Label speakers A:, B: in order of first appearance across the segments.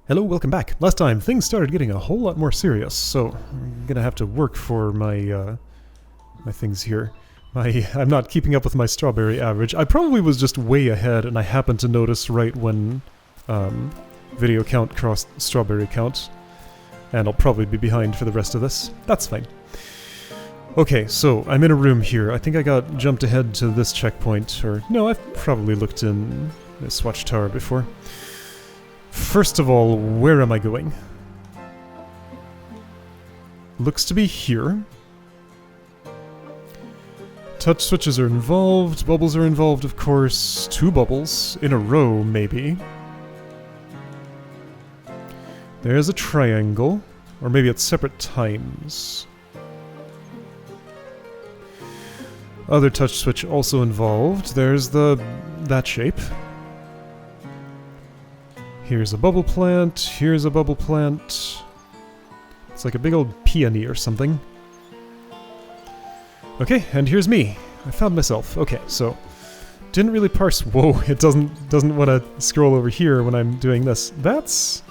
A: Hello, welcome back. Last time, things started getting a whole lot more serious, so I'm gonna have to work for my, my things here. I'm not keeping up with my strawberry average. I probably was just way ahead, and I happened to notice right when, video count crossed strawberry count. And I'll probably be behind for the rest of this. That's fine. Okay, so I'm in a room here. I think I got jumped ahead to this checkpoint, or... No, I've probably looked in this watchtower before. First of all, where am I going? Looks to be here. Touch switches are involved, bubbles are involved, of course. 2 bubbles in a row, maybe. There's a triangle, or maybe at separate times. Other touch switch also involved. There's that shape. Here's a bubble plant, here's a bubble plant. It's like a big old peony or something. Okay, and here's me. I found myself. Okay, so didn't really parse. Whoa, it doesn't want to scroll over here when I'm doing this. That's...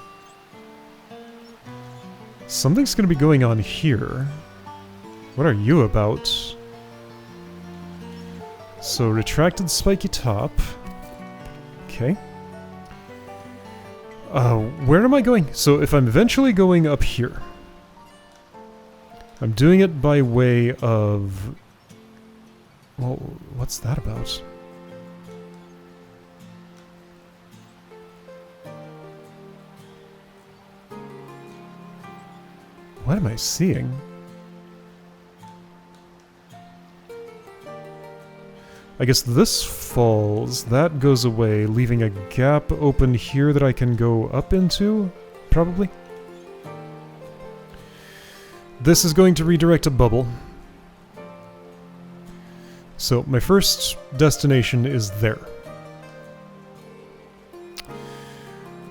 A: Something's gonna be going on here. What are you about? So retracted spiky top. Okay. Where am I going? So if I'm eventually going up here, I'm doing it by way of... Well, what's that about? What am I seeing? I guess this falls, that goes away, leaving a gap open here that I can go up into, probably. This is going to redirect a bubble. So my first destination is there.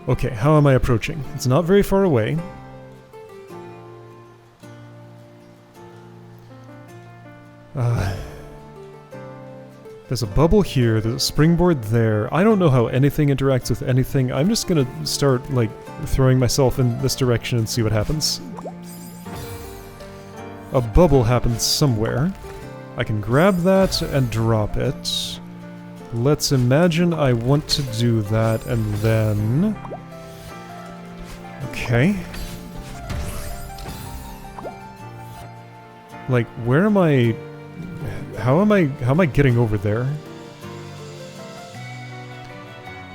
A: Okay, how am I approaching? It's not very far away. There's a bubble here, there's a springboard there. I don't know how anything interacts with anything. I'm just gonna start, like, throwing myself in this direction and see what happens. A bubble happens somewhere. I can grab that and drop it. Let's imagine I want to do that and then... Okay. Like, where am I... How am I getting over there?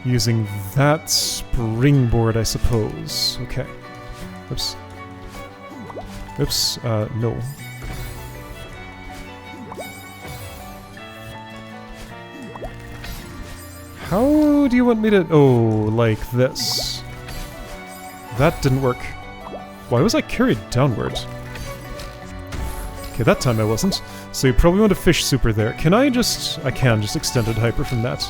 A: Using that springboard, I suppose. Okay. Oops. Oops, no. How do you want me to... Oh, like this. That didn't work. Why was I carried downward? Okay, that time I wasn't. So you probably want a fish super there. Can I just... I can just extended hyper from that.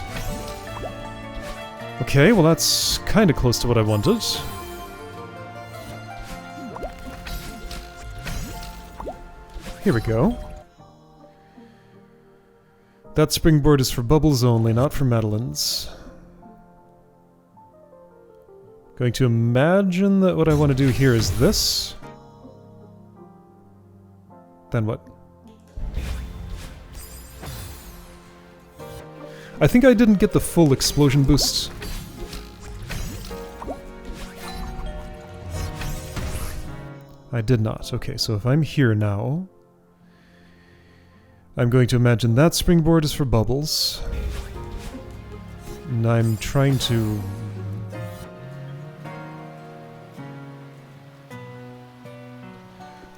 A: Okay, well that's kinda close to what I wanted. Here we go. That springboard is for bubbles only, not for Madeline's. Going to imagine that what I want to do here is this. Then what? I think I didn't get the full explosion boost. I did not. Okay, so if I'm here now, I'm going to imagine that springboard is for bubbles. And I'm trying to...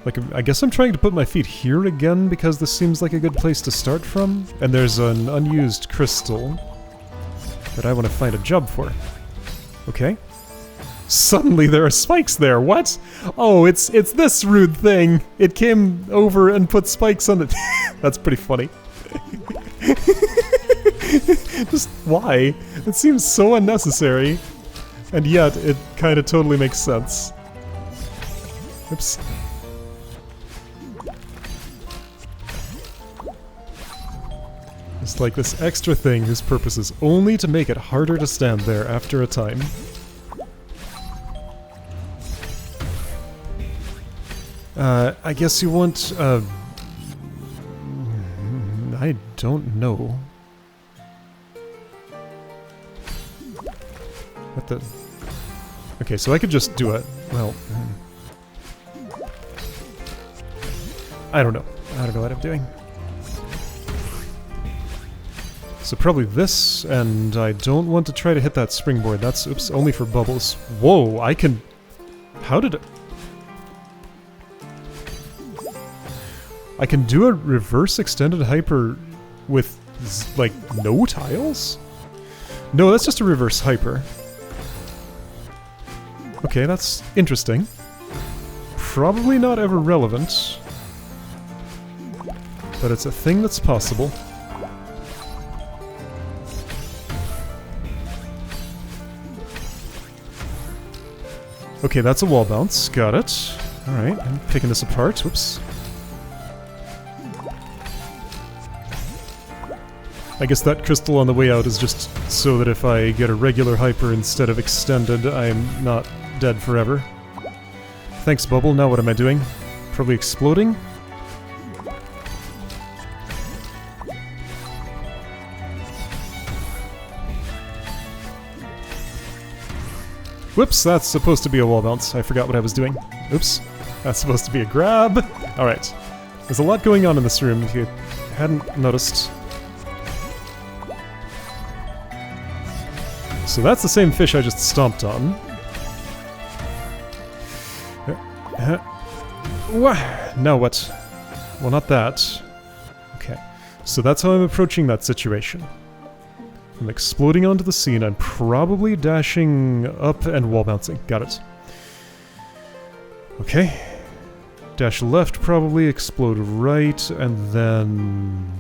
A: Like, I guess I'm trying to put my feet here again because this seems like a good place to start from. And there's an unused crystal that I want to find a job for. Okay. Suddenly there are spikes there, what? Oh, it's this rude thing. It came over and put spikes on it. That's pretty funny. Just why? It seems so unnecessary. And yet, it kind of totally makes sense. Oops. It's like this extra thing whose purpose is only to make it harder to stand there after a time. I guess you want, I don't know. What the... Okay, so I could just do it. Well... I don't know. I don't know what I'm doing. So probably this, and I don't want to try to hit that springboard. That's, oops, only for bubbles. Whoa, I can... How did it... I can do a reverse extended hyper with, like, no tiles? No, that's just a reverse hyper. Okay, that's interesting. Probably not ever relevant. But it's a thing that's possible. Okay, that's a wall bounce. Got it. Alright, I'm picking this apart. Whoops. I guess that crystal on the way out is just so that if I get a regular hyper instead of extended, I'm not dead forever. Thanks, Bubble. Now what am I doing? Probably exploding? Whoops, that's supposed to be a wall bounce. I forgot what I was doing. Oops. That's supposed to be a grab. Alright. There's a lot going on in this room if you hadn't noticed. So that's the same fish I just stomped on. Now what? Well, not that. Okay. So that's how I'm approaching that situation. I'm exploding onto the scene. I'm probably dashing up and wall bouncing. Got it. Okay. Dash left, probably. Explode right, and then...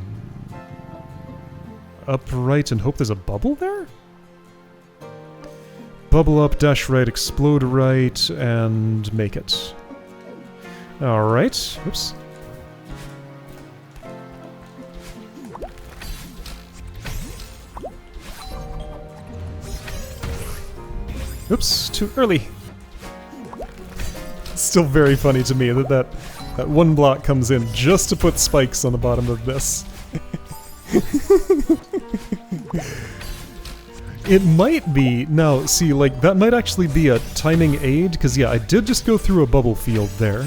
A: up right and hope there's a bubble there? Bubble up, dash right, explode right, and make it. Alright. Oops. Oops, too early. It's still very funny to me that that one block comes in just to put spikes on the bottom of this. It might be... Now, see, like, that might actually be a timing aid, because, yeah, I did just go through a bubble field there.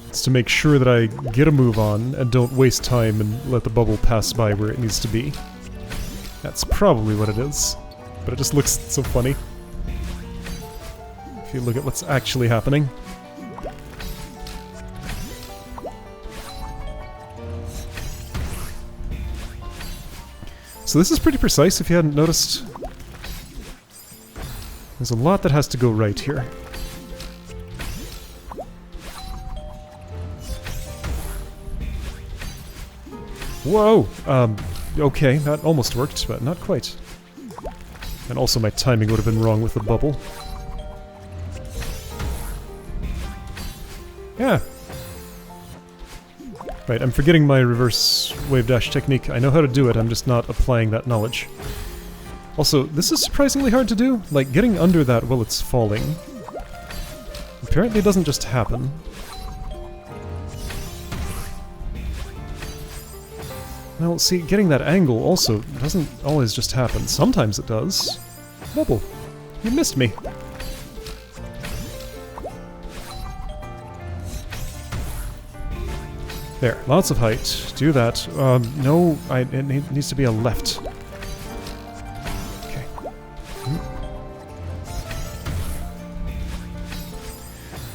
A: It's to make sure that I get a move on and don't waste time and let the bubble pass by where it needs to be. That's probably what it is. But it just looks so funny. If you look at what's actually happening. So this is pretty precise if you hadn't noticed. There's a lot that has to go right here. Whoa! Okay, that almost worked, but not quite. And also my timing would have been wrong with the bubble. Yeah. Right, I'm forgetting my reverse wave dash technique. I know how to do it, I'm just not applying that knowledge. Also, this is surprisingly hard to do. Like, getting under that while it's falling. Apparently doesn't just happen. Well, see, getting that angle also doesn't always just happen. Sometimes it does. Bubble, you missed me. There, lots of height. Do that. No, it needs to be a left. Okay.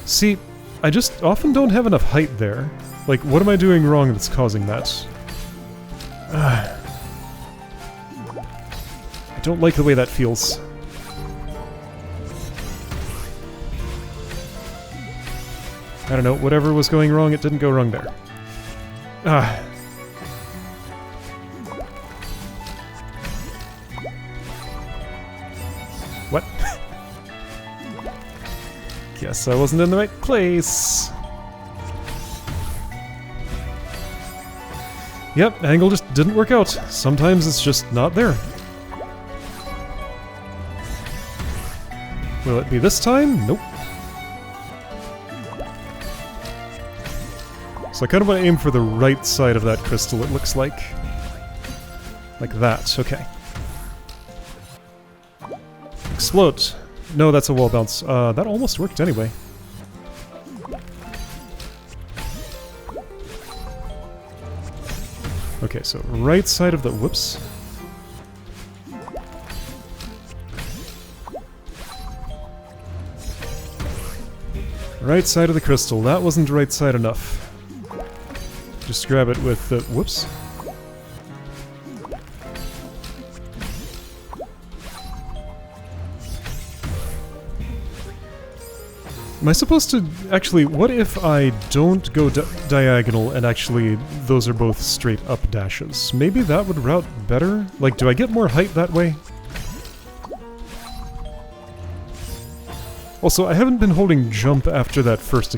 A: See, I just often don't have enough height there. Like, what am I doing wrong that's causing that? I don't like the way that feels. I don't know, whatever was going wrong, it didn't go wrong there. What? Guess I wasn't in the right place. Yep, angle just didn't work out. Sometimes it's just not there. Will it be this time? Nope. So I kind of want to aim for the right side of that crystal, it looks like. Like that, okay. Explode. No, that's a wall bounce. That almost worked anyway. Okay, so right side of the... Whoops. Right side of the crystal. That wasn't right side enough. Just grab it with the... Whoops. Am I supposed to... Actually, what if I don't go diagonal and actually those are both straight up dashes? Maybe that would route better? Like, do I get more height that way? Also, I haven't been holding jump after that first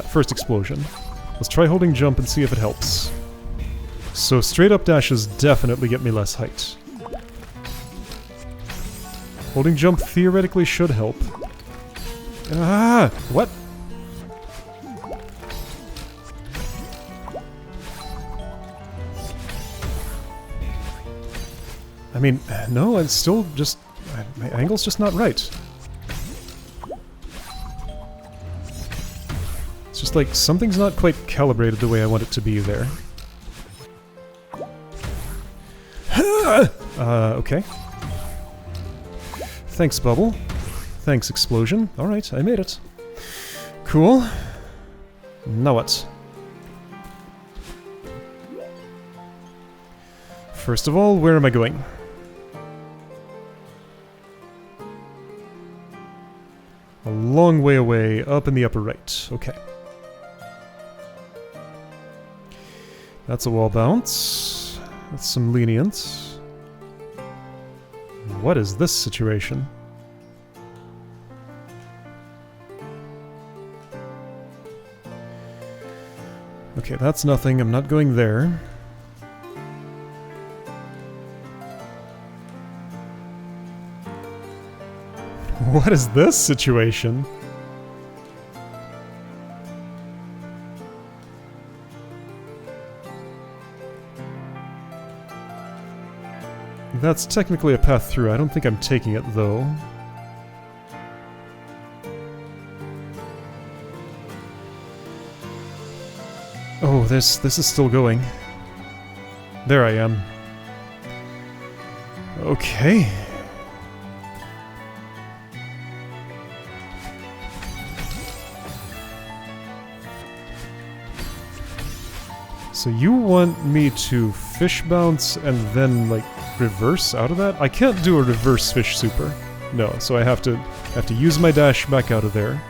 A: first explosion. Let's try holding jump and see if it helps. So straight up dashes definitely get me less height. Holding jump theoretically should help. Ah! What? I mean, no, it's still just... my angle's just not right. It's just like, something's not quite calibrated the way I want it to be there. Okay. Thanks, Bubble. Thanks, Explosion. Alright, I made it. Cool. Now what? First of all, where am I going? A long way away, up in the upper right. Okay. That's a wall bounce. That's some lenience. What is this situation? Okay, that's nothing. I'm not going there. What is this situation? That's technically a path through. I don't think I'm taking it, though. Oh, this is still going. There I am. Okay. So you want me to fish bounce and then, like, reverse out of that? I can't do a reverse fish super. No, so I have to use my dash back out of there.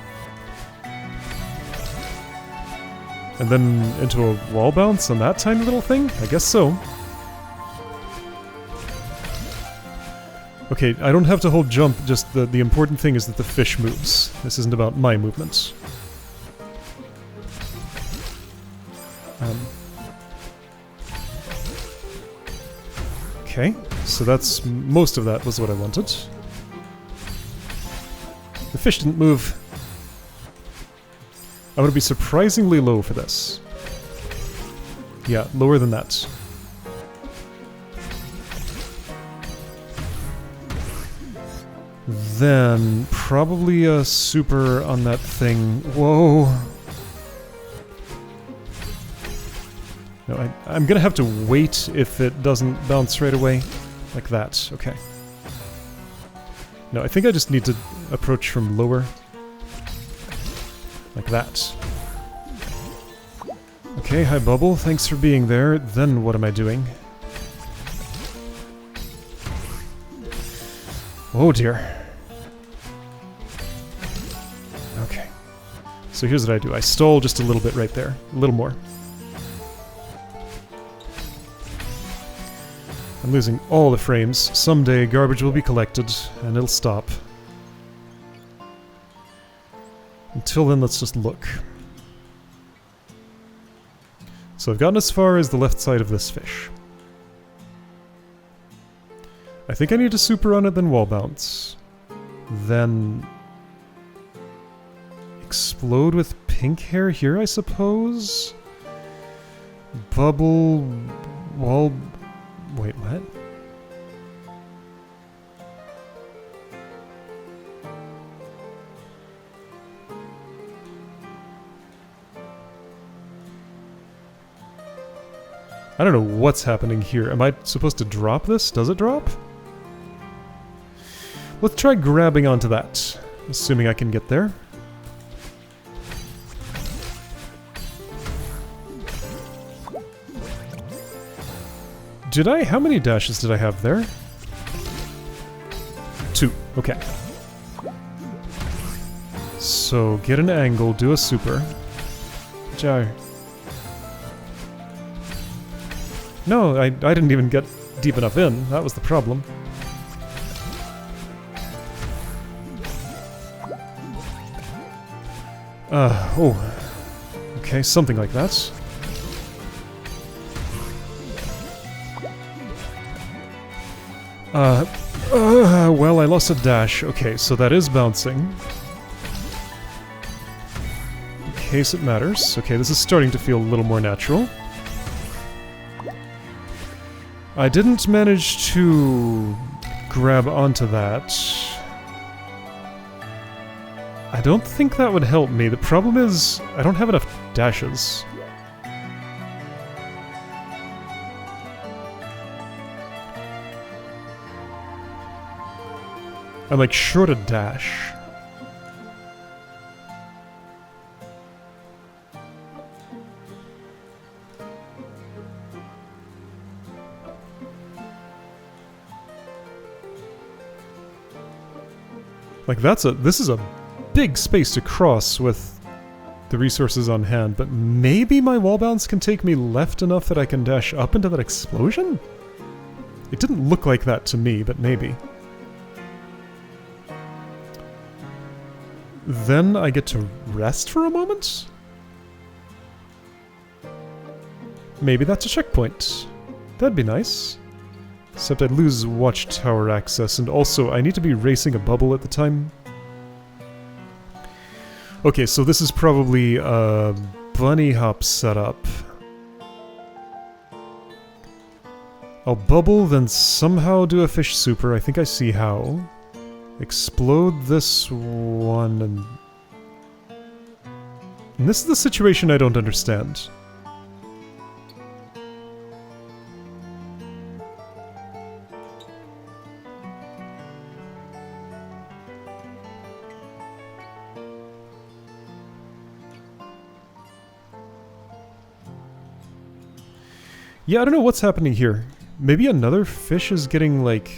A: And then into a wall bounce on that tiny little thing? I guess so. Okay, I don't have to hold jump, just the important thing is that the fish moves. This isn't about my movements. Okay, so that's... most of that was what I wanted. The fish didn't move. I'm gonna be surprisingly low for this. Yeah, lower than that. Then, probably a super on that thing. Whoa! No, I'm gonna have to wait if it doesn't bounce right away. Like that, okay. No, I think I just need to approach from lower. Like that. Okay, hi Bubble, thanks for being there. Then what am I doing? Oh dear. Okay. So here's what I do. I stall just a little bit right there. A little more. I'm losing all the frames. Someday garbage will be collected, and it'll stop. Until then, let's just look. So I've gotten as far as the left side of this fish. I think I need to super on it, then wall bounce. Then... explode with pink hair here, I suppose? Bubble... wall... wait, what? I don't know what's happening here. Am I supposed to drop this? Does it drop? Let's try grabbing onto that, assuming I can get there. Did I? How many dashes did I have there? 2. Okay. So, get an angle, do a super. Jar. No, I didn't even get deep enough in. That was the problem. Oh. Okay, something like that. Well, I lost a dash. Okay, so that is bouncing. In case it matters. Okay, this is starting to feel a little more natural. I didn't manage to grab onto that. I don't think that would help me. The problem is, I don't have enough dashes. I'm like short a dash. Like this is a big space to cross with the resources on hand, but maybe my wall bounce can take me left enough that I can dash up into that explosion? It didn't look like that to me, but maybe. Then I get to rest for a moment? Maybe that's a checkpoint. That'd be nice. Except I'd lose watchtower access, and also I need to be racing a bubble at the time. Okay, so this is probably a bunny hop setup. I'll bubble, then somehow do a fish super. I think I see how. Explode this one, and this is the situation I don't understand. Yeah, I don't know what's happening here. Maybe another fish is getting, like...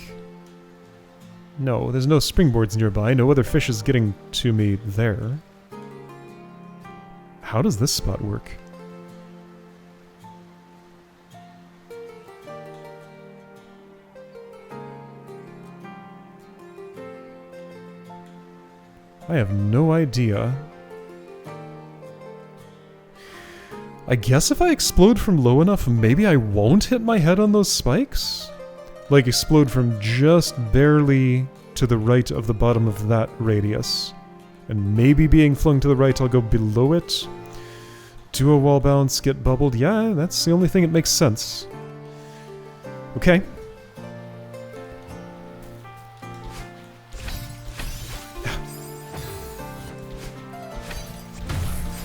A: No, there's no springboards nearby. No other fish is getting to me there. How does this spot work? I have no idea. I guess if I explode from low enough, maybe I won't hit my head on those spikes? Like, explode from just barely to the right of the bottom of that radius. And maybe being flung to the right, I'll go below it. Do a wall bounce, get bubbled. Yeah, that's the only thing that makes sense. Okay.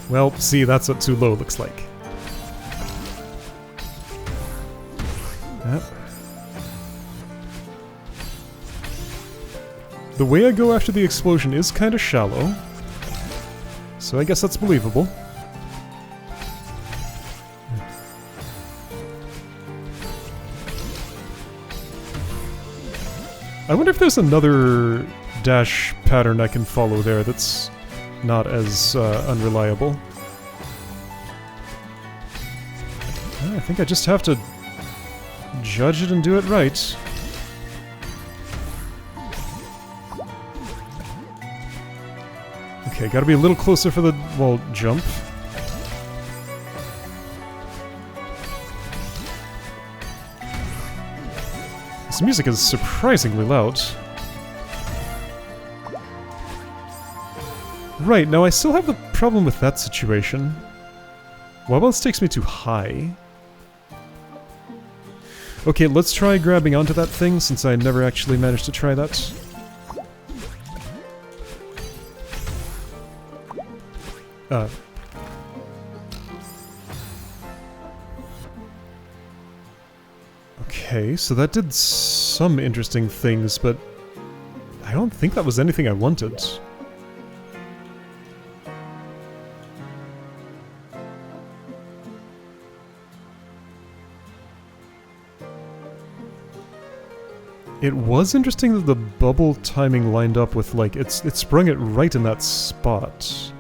A: Well, see, that's what too low looks like. Yep. The way I go after the explosion is kind of shallow, so I guess that's believable. I wonder if there's another dash pattern I can follow there that's not as unreliable. I think I just have to judge it and do it right. Okay, gotta be a little closer for the wall jump. This music is surprisingly loud. Right, now I still have the problem with that situation. Wall bounce takes me too high. Okay, let's try grabbing onto that thing, since I never actually managed to try that. Okay, so that did some interesting things, but I don't think that was anything I wanted. It was interesting that the bubble timing lined up with, like, it sprung it right in that spot.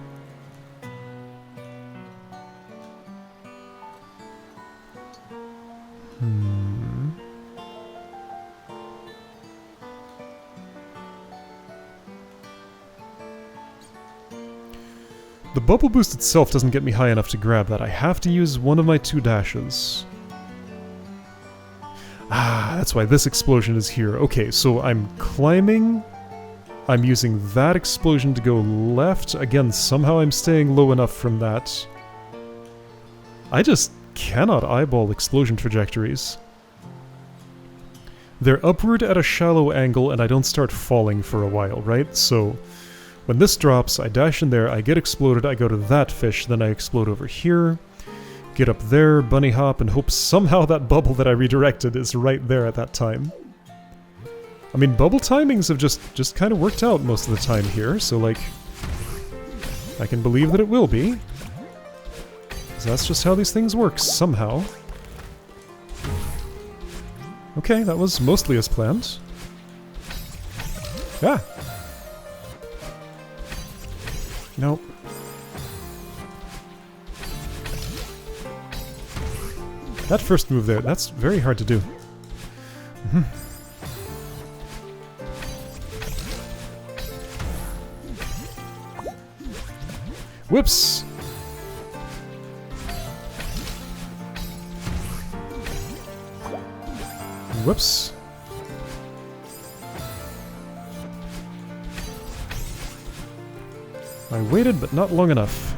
A: The bubble boost itself doesn't get me high enough to grab that. I have to use one of my 2 dashes. Ah, that's why this explosion is here. Okay, so I'm climbing. I'm using that explosion to go left. Again, somehow I'm staying low enough from that. I just cannot eyeball explosion trajectories. They're upward at a shallow angle, and I don't start falling for a while, right? So when this drops, I dash in there, I get exploded, I go to that fish, then I explode over here. Get up there, bunny hop, and hope somehow that bubble that I redirected is right there at that time. I mean, bubble timings have just kind of worked out most of the time here, so, like, I can believe that it will be. 'Cause that's just how these things work, somehow. Okay, that was mostly as planned. Ah! Nope. That first move there, that's very hard to do. Whoops! Whoops. I waited, but not long enough.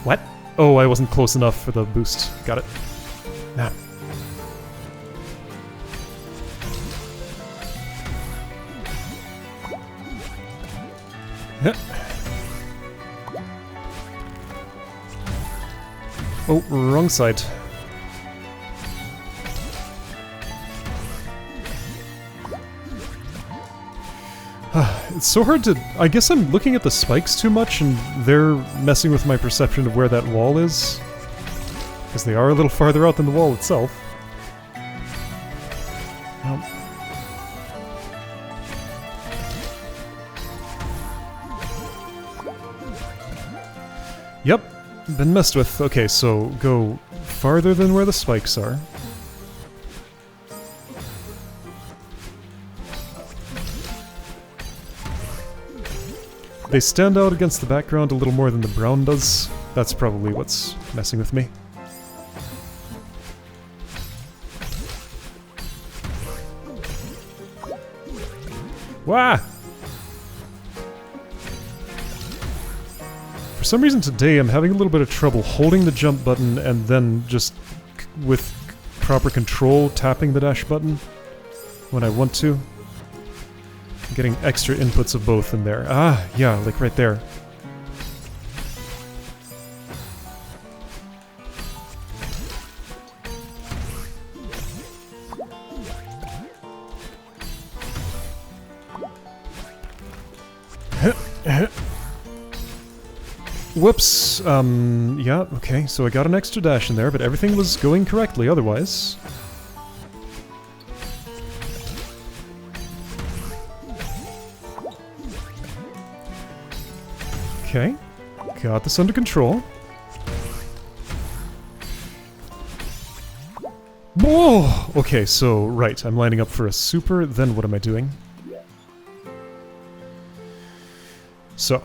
A: What? Oh, I wasn't close enough for the boost. Got it. Nah. Oh, wrong side. It's so hard to... I guess I'm looking at the spikes too much, and they're messing with my perception of where that wall is. Because they are a little farther out than the wall itself. Nope. Yep, been messed with. Okay, so go farther than where the spikes are. They stand out against the background a little more than the brown does. That's probably what's messing with me. Wah! For some reason today I'm having a little bit of trouble holding the jump button and then just with proper control tapping the dash button when I want to. Getting extra inputs of both in there. Ah, yeah, like right there. Whoops. Yeah, okay, so I got an extra dash in there, but everything was going correctly otherwise. Okay, got this under control. Whoa! Okay, so, right, I'm lining up for a super, then what am I doing? So,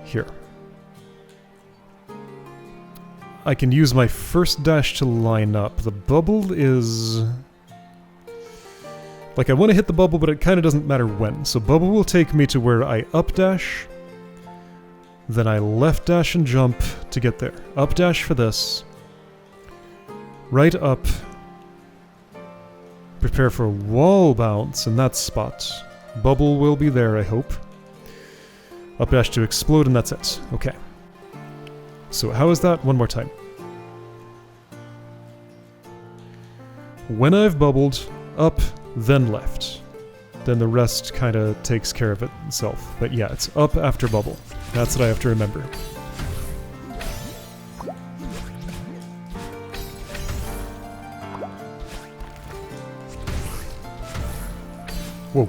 A: here. I can use my first dash to line up. The bubble is... Like, I want to hit the bubble, but it kind of doesn't matter when. So bubble will take me to where I up dash. Then I left dash and jump to get there. Up dash for this. Right up. Prepare for wall bounce in that spot. Bubble will be there, I hope. Up dash to explode, and that's it. Okay. So how is that? One more time. When I've bubbled, up, then left. Then the rest kind of takes care of itself. But yeah, it's up after bubble. That's what I have to remember. Whoa.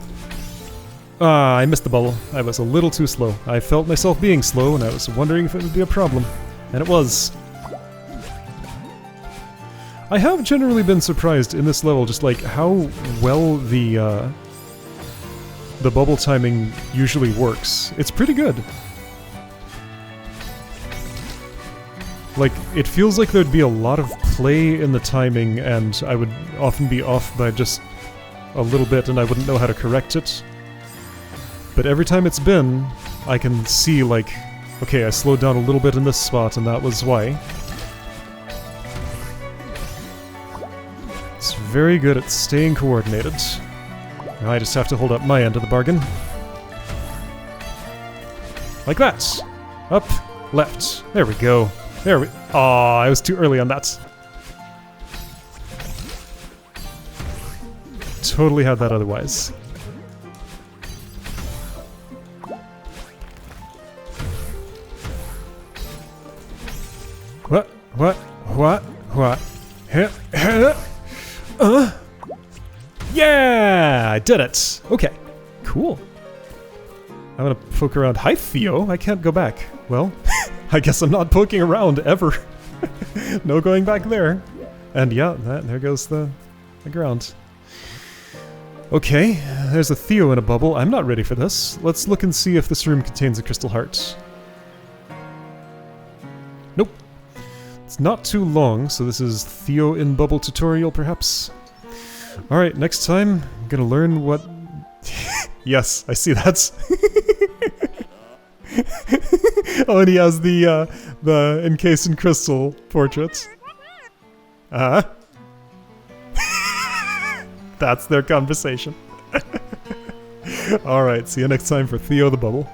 A: Ah, I missed the bubble. I was a little too slow. I felt myself being slow, and I was wondering if it would be a problem. And it was. I have generally been surprised in this level, just like how well the bubble timing usually works. It's pretty good. Like, it feels like there'd be a lot of play in the timing, and I would often be off by just a little bit, and I wouldn't know how to correct it. But every time it's been, I can see, like, okay, I slowed down a little bit in this spot, and that was why. It's very good at staying coordinated. Now I just have to hold up my end of the bargain. Like that! Up, left. There we go. There we... Aw, I was too early on that. Totally had that otherwise. What? Yeah! I did it! Okay. Cool. I'm gonna poke around. Hi, Theo! I can't go back. Well, I guess I'm not poking around ever. No going back there. And yeah, there goes the ground. Okay, there's a Theo in a bubble. I'm not ready for this. Let's look and see if this room contains a crystal heart. Nope. It's not too long, so this is Theo in bubble tutorial, perhaps? Alright, next time, I'm gonna learn what... Yes, I see that. Oh, and he has the encased in crystal portrait. That's their conversation. Alright, see you next time for Theo the Bubble.